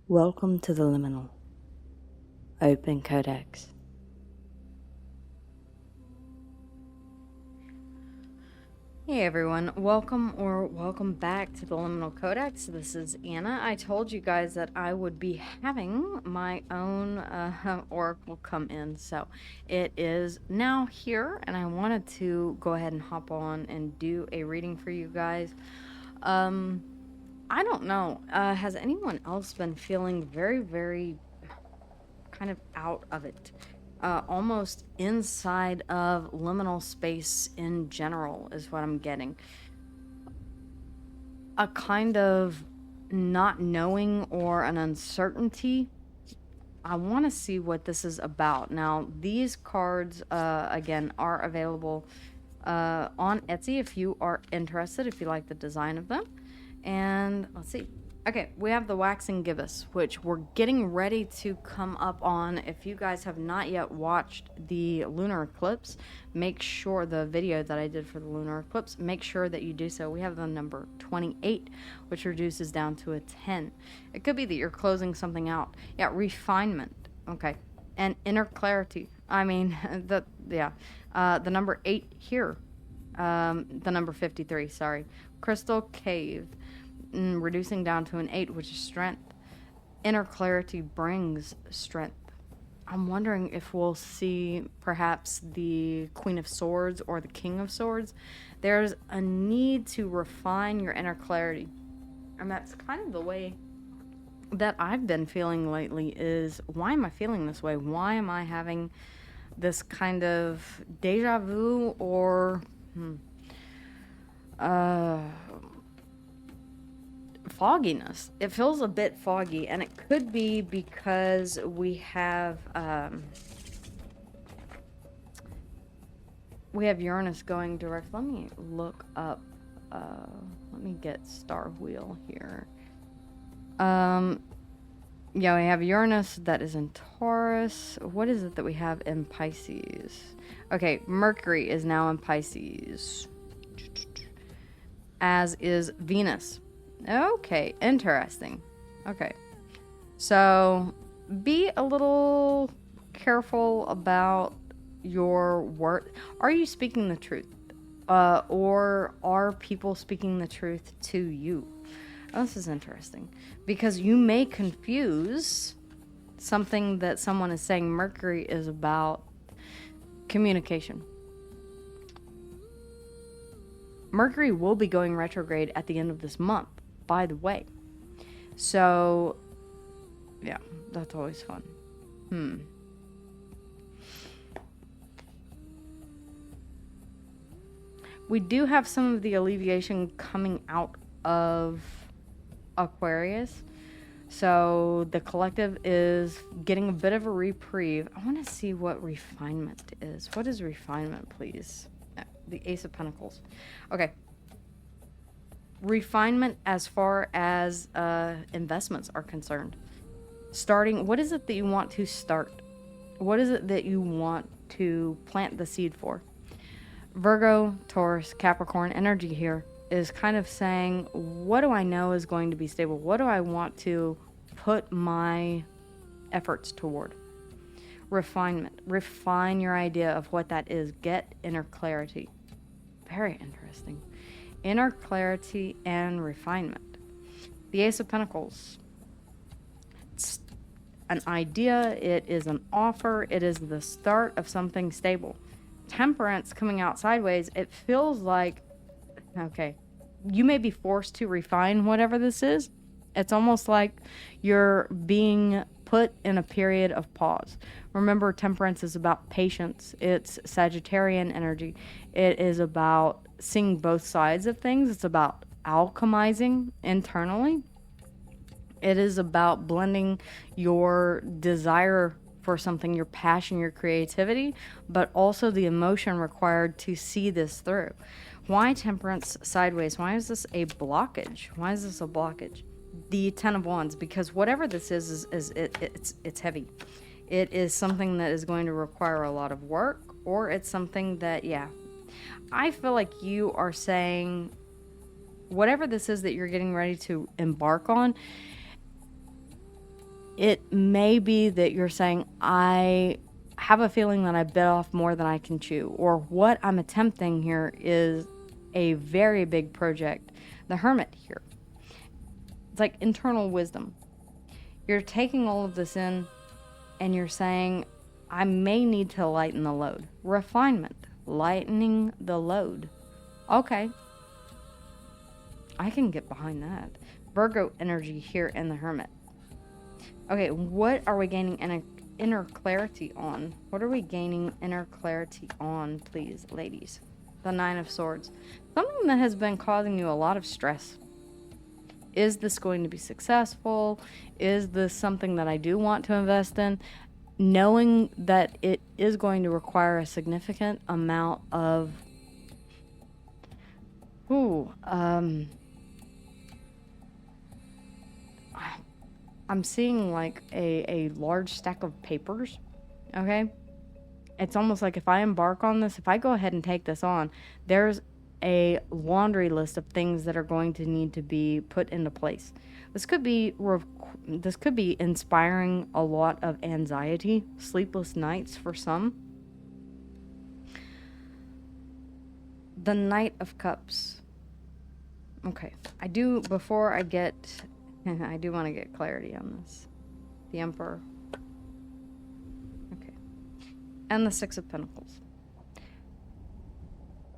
Welcome to the Liminal Open Codex. Hey everyone, welcome back to the Liminal Codex. This is Anna. I told you guys that I would be having my own oracle come in, so it is now here, and I wanted to go ahead and hop on and do a reading for you guys. I don't know, has anyone else been feeling very kind of out of it? Almost inside of liminal space in general is what I'm getting. A kind of not knowing or an uncertainty. I want to see what this is about. Now, these cards, again, are available on Etsy if you are interested, if you like the design of them. And let's see. Okay, we have the Waxing Gibbous, which we're getting ready to come up on. If you guys have not yet watched the lunar eclipse, make sure the video that I did for the lunar eclipse, make sure that you do so. We have the number 28, which reduces down to a 10. It could be that you're closing something out. Yeah, refinement. Okay. And inner clarity. I mean, the number 8 here. The number 53, sorry. Crystal Cave. Reducing down to an 8, which is strength. Inner clarity brings strength. I'm wondering if we'll see perhaps the Queen of Swords or the King of Swords. There's a need to refine your inner clarity. And that's kind of the way that I've been feeling lately is, why am I feeling this way? Why am I having this kind of deja vu or fogginess? It feels a bit foggy, and it could be because we have Uranus going direct. Let me look up, let me get Star Wheel here. Yeah, we have Uranus that is in Taurus. What is it that we have in Pisces? Okay, Mercury is now in Pisces, as is Venus. Okay, interesting. Okay, so be a little careful about your word. Are you speaking the truth? Or are people speaking the truth to you? Oh, this is interesting, because you may confuse something that someone is saying. Mercury is about communication. Mercury will be going retrograde at the end of this month, by the way. So, yeah, that's always fun. We do have some of the alleviation coming out of Aquarius. So the collective is getting a bit of a reprieve. I want to see what refinement is. What is refinement, please? The Ace of Pentacles. Okay. Refinement as far as investments are concerned. Starting, what is it that you want to start? What is it that you want to plant the seed for? Virgo, Taurus, Capricorn energy here is kind of saying, what do I know is going to be stable? What do I want to put my efforts toward? Refinement. Refine your idea of what that is. Get inner clarity. Very interesting. Inner clarity and refinement. The Ace of Pentacles. It's an idea. It is an offer. It is the start of something stable. Temperance coming out sideways. It feels like, okay, you may be forced to refine whatever this is. It's almost like you're being put in a period of pause. Remember, temperance is about patience. It's Sagittarian energy. It is about seeing both sides of things. It's about alchemizing internally. It is about blending your desire for something, your passion, your creativity, but also the emotion required to see this through. Why temperance sideways? Why is this a blockage? Why is this a blockage? The Ten of Wands, because whatever this is it's heavy. It is something that is going to require a lot of work, or it's something that, yeah, I feel like you are saying, whatever this is that you're getting ready to embark on, It may be that you're saying, I have a feeling that I bit off more than I can chew, or what I'm attempting here is a very big project. The Hermit here. It's like internal wisdom. You're taking all of this in and you're saying, I may need to lighten the load. Refinement. Lightening the load. Okay. I can get behind that. Virgo energy here in the Hermit. Okay, what are we gaining inner clarity on? What are we gaining inner clarity on, please, ladies? The Nine of Swords. Something that has been causing you a lot of stress. Is this going to be successful? Is this something that I do want to invest in? Knowing that it is going to require a significant amount of I'm seeing like a large stack of papers. Okay, it's almost like if I embark on this, if I go ahead and take this on, there's a laundry list of things that are going to need to be put into place. This could be inspiring a lot of anxiety, sleepless nights for some. The Knight of Cups. Okay, I do want to get clarity on this. The Emperor. Okay. And the Six of Pentacles.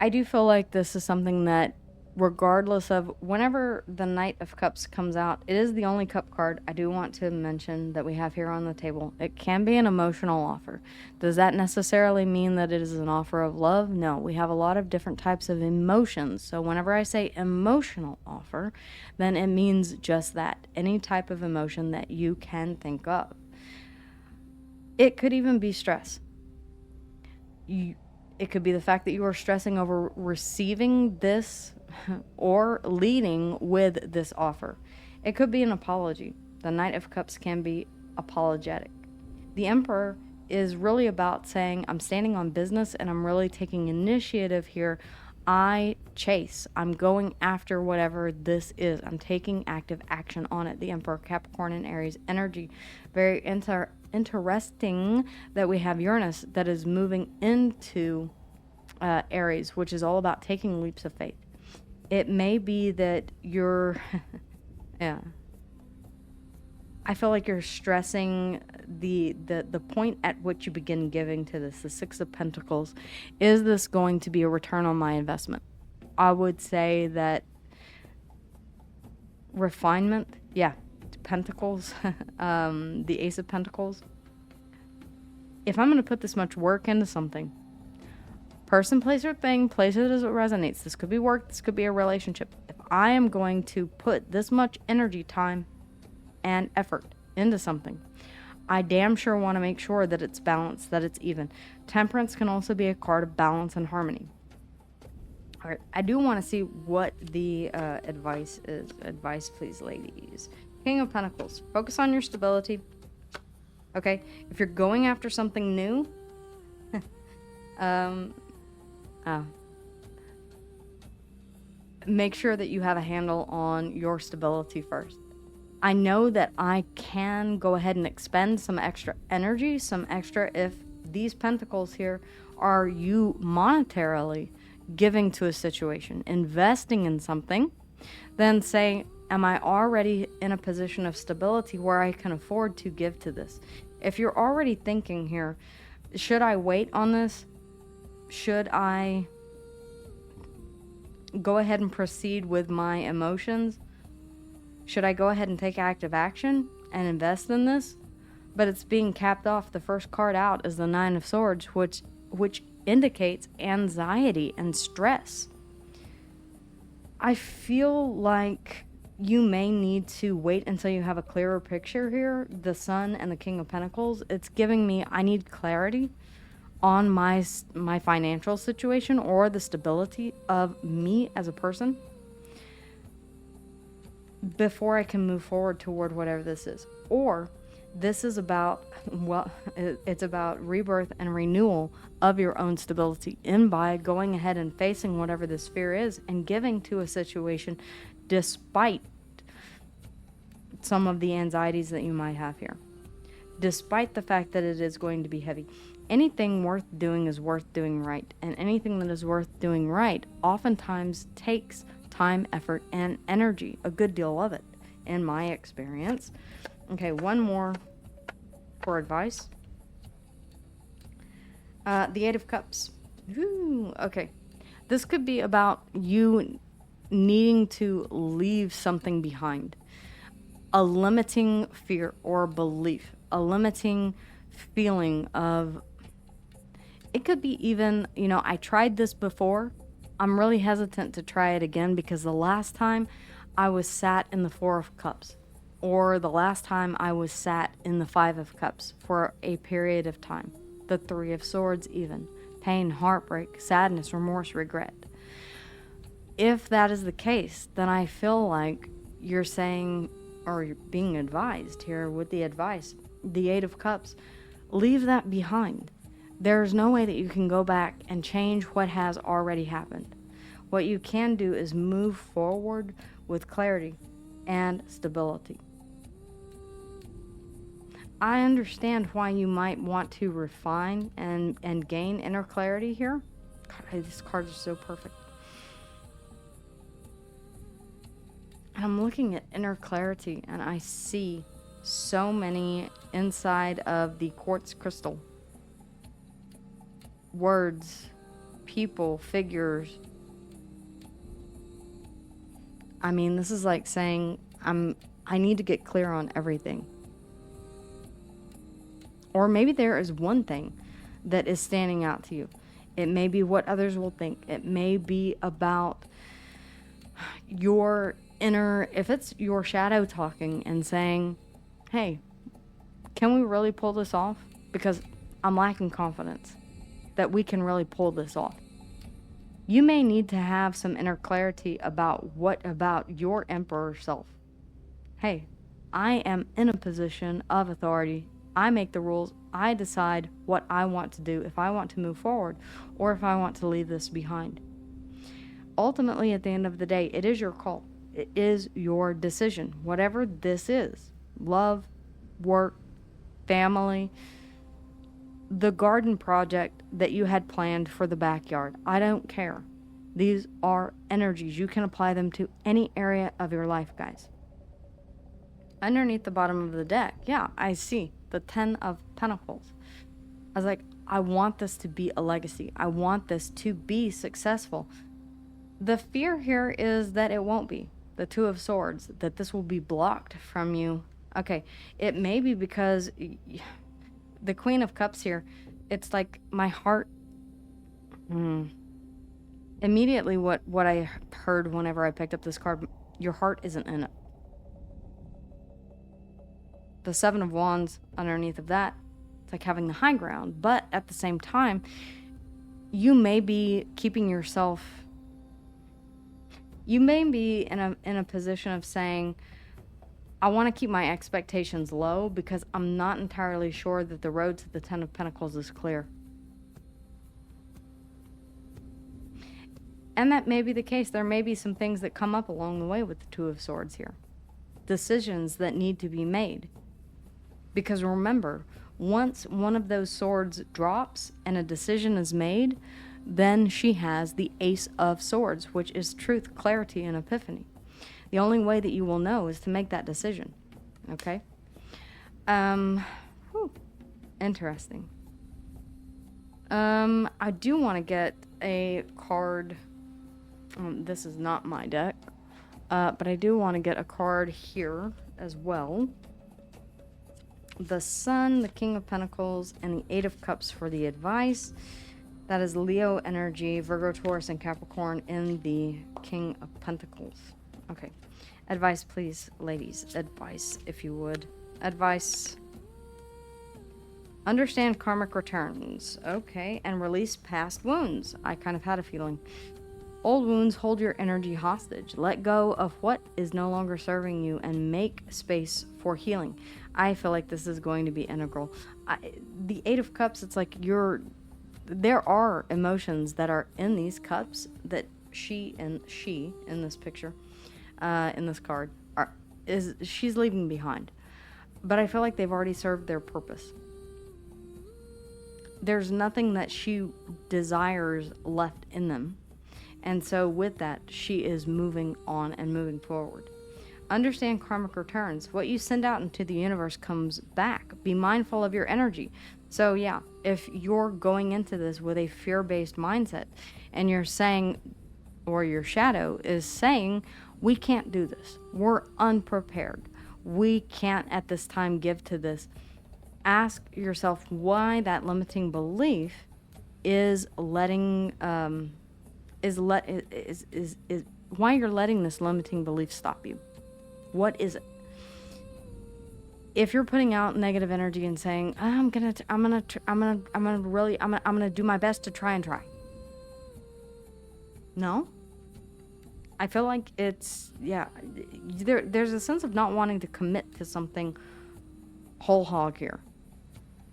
I do feel like this is something that, regardless of whenever the Knight of Cups comes out, it is the only cup card I do want to mention that we have here on the table. It can be an emotional offer. Does that necessarily mean that it is an offer of love? No, we have a lot of different types of emotions. So whenever I say emotional offer, then it means just that. Any type of emotion that you can think of. It could even be stress. It could be the fact that you are stressing over receiving this or leading with this offer. It could be an apology. The Knight of Cups can be apologetic. The Emperor is really about saying, I'm standing on business and I'm really taking initiative here. I'm going after whatever this is. I'm taking active action on it. The Emperor, Capricorn, and Aries energy. Very interesting that we have Uranus that is moving into Aries, which is all about taking leaps of faith. It may be that you're, yeah. I feel like you're stressing the point at which you begin giving to this, the Six of Pentacles. Is this going to be a return on my investment? I would say that refinement, yeah, Pentacles, the Ace of Pentacles. If I'm going to put this much work into something, person, place, or thing, place it as it resonates. This could be work, this could be a relationship. If I am going to put this much energy, time, and effort into something, I damn sure want to make sure that it's balanced, that it's even. Temperance can also be a card of balance and harmony. All right, I do want to see what the advice is. Advice, please, ladies. King of Pentacles. Focus on your stability. Okay, if you're going after something new, make sure that you have a handle on your stability first. I know that I can go ahead and expend some extra energy, if these pentacles here are you monetarily giving to a situation, investing in something, then say, am I already in a position of stability where I can afford to give to this? If you're already thinking here, should I wait on this? Should I go ahead and proceed with my emotions? Should I go ahead and take active action and invest in this? But it's being capped off. The first card out is the Nine of Swords, which indicates anxiety and stress. I feel like you may need to wait until you have a clearer picture here. The Sun and the King of Pentacles, it's giving me, I need clarity on my financial situation or the stability of me as a person before I can move forward toward whatever this is. Or this is about, well, it's about rebirth and renewal of your own stability in by going ahead and facing whatever this fear is and giving to a situation despite some of the anxieties that you might have here, despite the fact that it is going to be heavy. Anything worth doing is worth doing right, and anything that is worth doing right oftentimes takes time, effort, and energy, a good deal of it, in my experience. Okay, one more for advice. The Eight of Cups. Ooh, okay. This could be about you needing to leave something behind. A limiting fear or belief. A limiting feeling of... It could be even, I tried this before. I'm really hesitant to try it again because the last time I was sat in the Four of Cups, or the last time I was sat in the Five of Cups for a period of time, the Three of Swords even, pain, heartbreak, sadness, remorse, regret. If that is the case, then I feel like you're saying, or you're being advised here with the advice, the Eight of Cups, leave that behind. There's no way that you can go back and change what has already happened. What you can do is move forward with clarity and stability. I understand why you might want to refine and gain inner clarity here. God, these cards are so perfect. I'm looking at inner clarity and I see so many inside of the quartz crystal. Words, people, figures. I mean, this is like saying I need to get clear on everything. Or maybe there is one thing that is standing out to you. It may be what others will think. It may be about your inner, if it's your shadow talking and saying, hey, can we really pull this off? Because I'm lacking confidence that we can really pull this off. You may need to have some inner clarity about what about your emperor self. Hey, I am in a position of authority. I make the rules. I decide what I want to do, if I want to move forward or if I want to leave this behind. Ultimately, at the end of the day, it is your call. It is your decision. Whatever this is, love, work, family, the garden project that you had planned for the backyard. I don't care. These are energies. You can apply them to any area of your life, guys. Underneath the bottom of the deck, yeah, I see the 10 of Pentacles. I was like, I want this to be a legacy. I want this to be successful. The fear here is that it won't be. The Two of Swords, that this will be blocked from you. Okay, it may be because the Queen of Cups here, it's like my heart... Immediately what I heard whenever I picked up this card, your heart isn't in it. The Seven of Wands underneath of that, it's like having the high ground. But at the same time, you may be keeping yourself... You may be in a position of saying, I want to keep my expectations low because I'm not entirely sure that the road to the 10 of Pentacles is clear. And that may be the case. There may be some things that come up along the way with the Two of Swords here. Decisions that need to be made. Because remember, once one of those swords drops and a decision is made, then she has the Ace of Swords, which is truth, clarity, and epiphany. The only way that you will know is to make that decision. Okay? Interesting. I do want to get a card. This is not my deck. But I do want to get a card here as well. The Sun, the King of Pentacles, and the Eight of Cups for the advice. That is Leo energy, Virgo, Taurus, and Capricorn in the King of Pentacles. Okay. Advice, please, ladies. Advice, if you would. Advice. Understand karmic returns. Okay. And release past wounds. I kind of had a feeling. Old wounds hold your energy hostage. Let go of what is no longer serving you and make space for healing. I feel like this is going to be integral. The Eight of Cups, it's like there are emotions that are in these cups that she in this picture, in this card, is she's leaving behind. But I feel like they've already served their purpose. There's nothing that she desires left in them. And so with that, she is moving on and moving forward. Understand karmic returns. What you send out into the universe comes back. Be mindful of your energy. So yeah, if you're going into this with a fear-based mindset and you're saying, or your shadow is saying, we can't do this. We're unprepared. We can't at this time give to this. Ask yourself why that limiting belief is letting why you're letting this limiting belief stop you. What is it? If you're putting out negative energy and saying, I'm gonna do my best to try. No. I feel like it's, there's a sense of not wanting to commit to something whole hog here.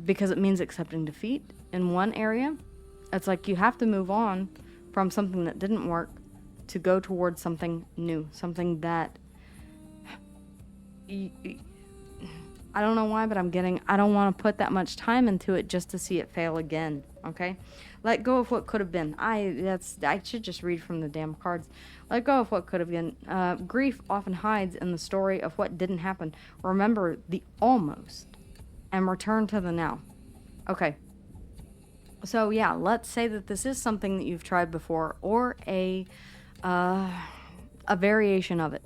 Because it means accepting defeat in one area. It's like you have to move on from something that didn't work to go towards something new. Something that, I don't know why, but I don't want to put that much time into it just to see it fail again, okay? Let go of what could have been. I should just read from the damn cards. Let go of what could have been. Grief often hides in the story of what didn't happen. Remember the almost and return to the now. Okay. So yeah, let's say that this is something that you've tried before or a variation of it.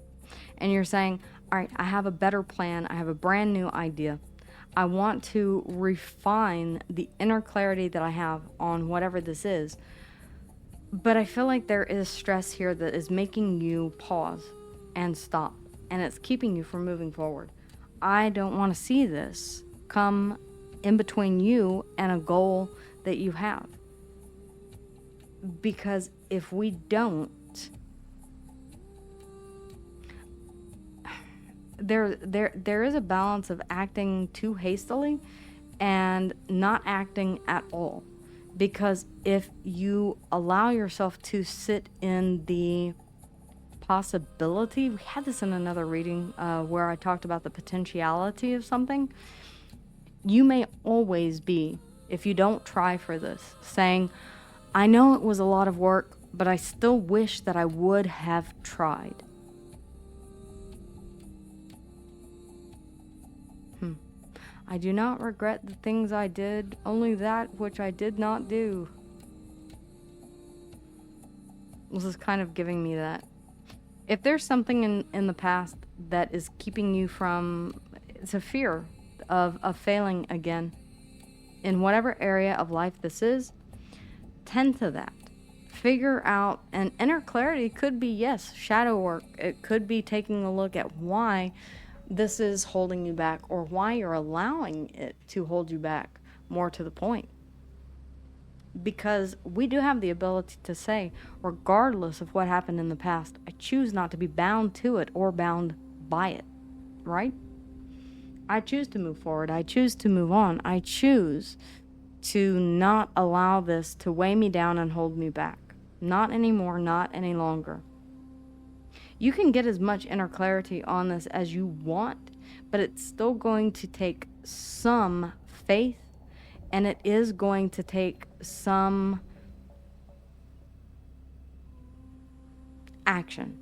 And you're saying, all right, I have a better plan. I have a brand new idea. I want to refine the inner clarity that I have on whatever this is. But I feel like there is stress here that is making you pause and stop. And it's keeping you from moving forward. I don't want to see this come in between you and a goal that you have. Because if we don't, there is a balance of acting too hastily and not acting at all. Because if you allow yourself to sit in the possibility, we had this in another reading where I talked about the potentiality of something. You may always be, if you don't try for this, saying, I know it was a lot of work, but I still wish that I would have tried. I do not regret the things I did, only that which I did not do. This is kind of giving me that. If there's something in the past that is keeping you from, it's a fear of failing again, in whatever area of life this is, tend to that. Figure out, and inner clarity could be, yes, shadow work. It could be taking a look at why this is holding you back, or why you're allowing it to hold you back, more to the point. Because we do have the ability to say, regardless of what happened in the past, I choose not to be bound to it or bound by it, right? I choose to move forward. I choose to move on. I choose to not allow this to weigh me down and hold me back. Not anymore, not any longer. You can get as much inner clarity on this as you want, but it's still going to take some faith, and it is going to take some action.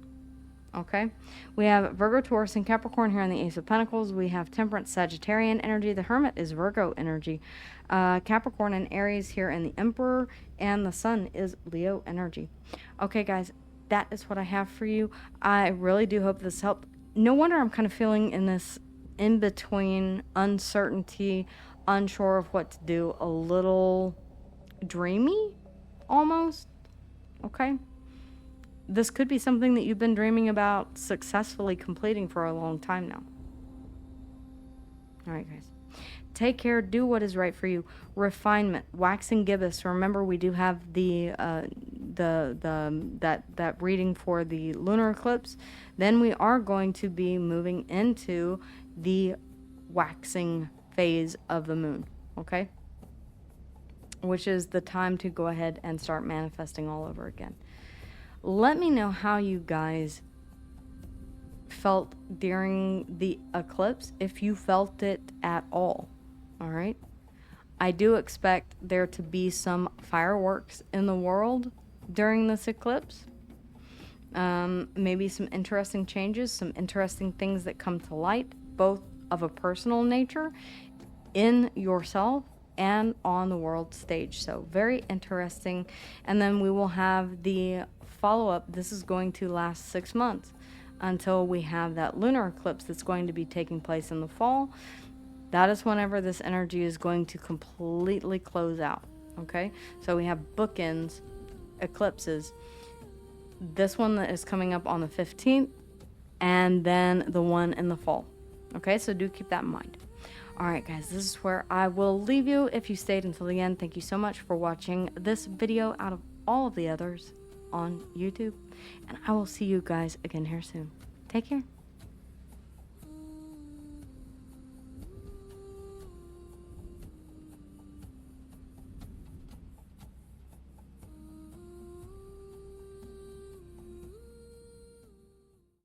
Okay? We have Virgo, Taurus, and Capricorn here in the Ace of Pentacles. We have Temperance, Sagittarian energy. The Hermit is Virgo energy. Capricorn and Aries here in the Emperor, and the Sun is Leo energy. Okay, guys, that is what I have for you. I really do hope this helped. No wonder I'm kind of feeling in this in-between uncertainty, unsure of what to do, a little dreamy, almost. Okay? This could be something that you've been dreaming about successfully completing for a long time now. All right, guys. Take care. Do what is right for you. Refinement, waxing gibbous. Remember, we do have that reading for the lunar eclipse. Then we are going to be moving into the waxing phase of the moon. Okay, which is the time to go ahead and start manifesting all over again. Let me know how you guys felt during the eclipse, if you felt it at all. All right. I do expect there to be some fireworks in the world during this eclipse. Maybe some interesting changes, some interesting things that come to light, both of a personal nature in yourself and on the world stage. So very interesting. And then we will have the follow-up. This is going to last 6 months until we have that lunar eclipse that's going to be taking place in the fall. That is whenever this energy is going to completely close out. Okay, so we have bookends eclipses. This one that is coming up on the 15th, and then the one in the fall. Okay, so do keep that in mind. All right, guys, this is where I will leave you. If you stayed until the end, thank you so much for watching this video out of all of the others on YouTube. And I will see you guys again here soon. Take care.